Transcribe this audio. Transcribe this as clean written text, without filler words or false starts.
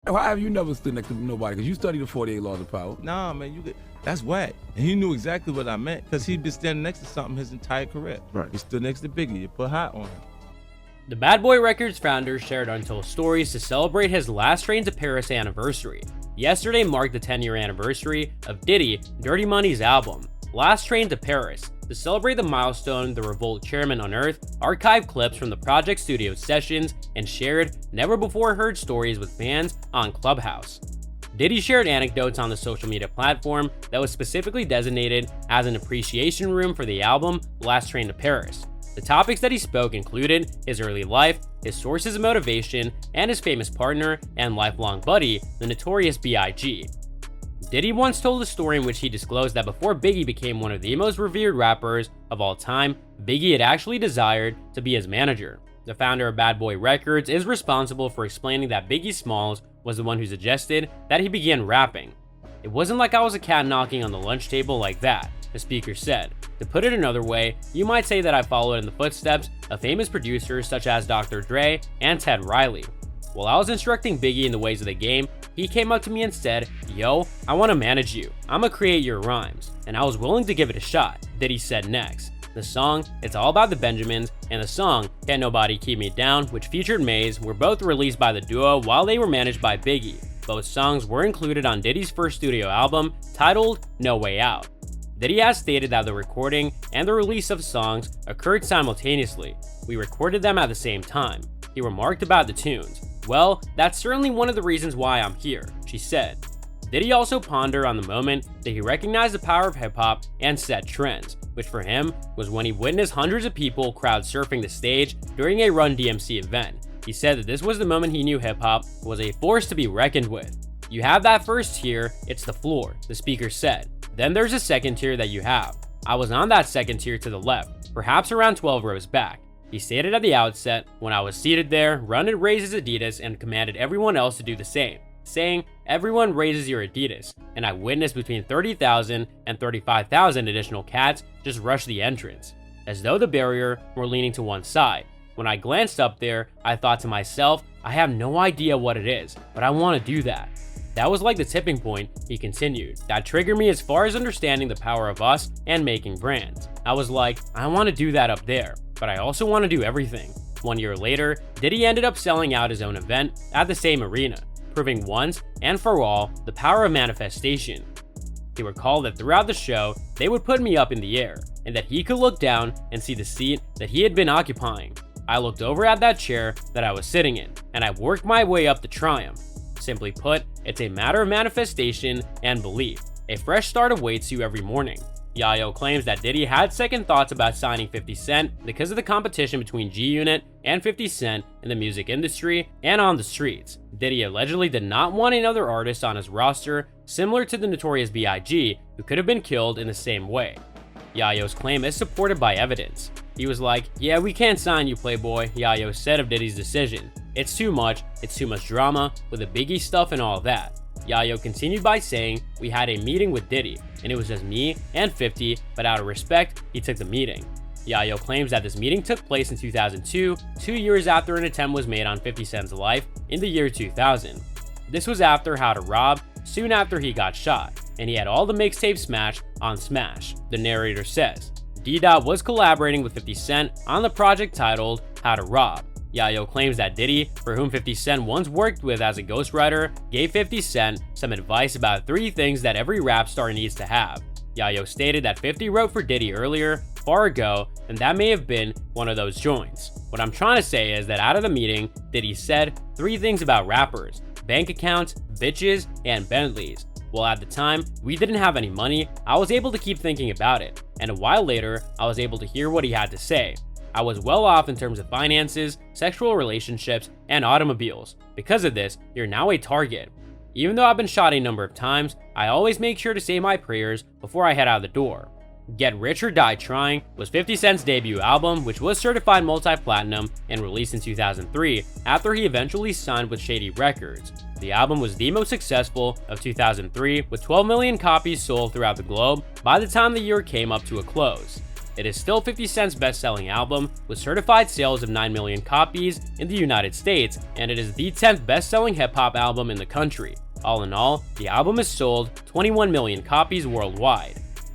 Why have you never stood next to nobody? Because you studied the 48 Laws of Power. Nah, man, that's whack. And he knew exactly what I meant because he'd been standing next to something his entire career. Right. He stood next to Biggie. You put hot on him. The Bad Boy Records founder shared untold stories to celebrate his Last Train to Paris anniversary. Yesterday marked the 10-year anniversary of Diddy Dirty Money's album, Last Train to Paris. To celebrate the milestone, the Revolt chairman unearthed archived clips from the project studio sessions and shared never-before-heard stories with fans on Clubhouse. Diddy shared anecdotes on the social media platform that was specifically designated as an appreciation room for the album Last Train to Paris. The topics that he spoke included his early life, his sources of motivation, and his famous partner and lifelong buddy, the Notorious B.I.G. Diddy once told a story in which he disclosed that before Biggie became one of the most revered rappers of all time, Biggie had actually desired to be his manager. The founder of Bad Boy Records is responsible for explaining that Biggie Smalls was the one who suggested that he begin rapping. "It wasn't like I was a cat knocking on the lunch table like that," the speaker said. To put it another way, you might say that I followed in the footsteps of famous producers such as Dr. Dre and Ted Riley. While I was instructing Biggie in the ways of the game, he came up to me and said, "Yo, I want to manage you. I'ma create your rhymes." And I was willing to give it a shot, Diddy said next. The song, It's All About the Benjamins, and the song, Can't Nobody Keep Me Down, which featured Maze, were both released by the duo while they were managed by Biggie. Both songs were included on Diddy's first studio album, titled No Way Out. Diddy has stated that the recording and the release of songs occurred simultaneously. "We recorded them at the same time." He remarked about the tunes. "Well, that's certainly one of the reasons why I'm here," she said. Diddy also pondered on the moment that he recognized the power of hip-hop and set trends, which for him was when he witnessed hundreds of people crowd surfing the stage during a Run DMC event. He said that this was the moment he knew hip-hop was a force to be reckoned with. "You have that first tier, it's the floor," the speaker said. "Then there's a second tier that you have. I was on that second tier to the left, perhaps around 12 rows back." He stated at the outset, "When I was seated there, Run had raised his Adidas and commanded everyone else to do the same, saying, 'Everyone raises your Adidas,' and I witnessed between 30,000 and 35,000 additional cats just rush the entrance, as though the barrier were leaning to one side. When I glanced up there, I thought to myself, I have no idea what it is, but I want to do that. That was like the tipping point," he continued. "That triggered me as far as understanding the power of us and making brands. I was like, I want to do that up there, but I also want to do everything." 1 year later, Diddy ended up selling out his own event at the same arena, proving once and for all the power of manifestation. He recalled that throughout the show, they would put me up in the air, and that he could look down and see the seat that he had been occupying. "I looked over at that chair that I was sitting in, and I worked my way up to triumph. Simply put, it's a matter of manifestation and belief. A fresh start awaits you every morning." Yayo claims that Diddy had second thoughts about signing 50 Cent because of the competition between G-Unit and 50 Cent in the music industry and on the streets. Diddy allegedly did not want another artist on his roster similar to the Notorious B.I.G., who could have been killed in the same way. Yayo's claim is supported by evidence. He was like, "Yeah, we can't sign you, Playboy," Yayo said of Diddy's decision. It's too much drama with the Biggie stuff and all that." Yayo continued by saying, "We had a meeting with Diddy, and it was just me and 50, but out of respect, he took the meeting." Yayo claims that this meeting took place in 2002, 2 years after an attempt was made on 50 Cent's life in the year 2000. This was after How to Rob, soon after he got shot, and he had all the mixtapes smashed on Smash, the narrator says. D-Dot was collaborating with 50 Cent on the project titled How to Rob. Yayo claims that Diddy, for whom 50 Cent once worked with as a ghostwriter, gave 50 Cent some advice about 3 things that every rap star needs to have. Yayo stated that 50 wrote for Diddy earlier, far ago, and that may have been one of those joints. What I'm trying to say is that out of the meeting, Diddy said 3 things about rappers: bank accounts, bitches, and Bentleys. Well, at the time, we didn't have any money. I was able to keep thinking about it, and a while later, I was able to hear what he had to say. I was well off in terms of finances, sexual relationships, and automobiles. Because of this, you're now a target. Even though I've been shot a number of times, I always make sure to say my prayers before I head out the door." Get Rich or Die Trying was 50 Cent's debut album, which was certified multi-platinum and released in 2003 after he eventually signed with Shady Records. The album was the most successful of 2003, with 12 million copies sold throughout the globe by the time the year came up to a close. it is still 50 Cent's best-selling album with certified sales of 9 million copies in the United States, and it is the 10th best-selling hip-hop album in the country. All in all, the album has sold 21 million copies worldwide.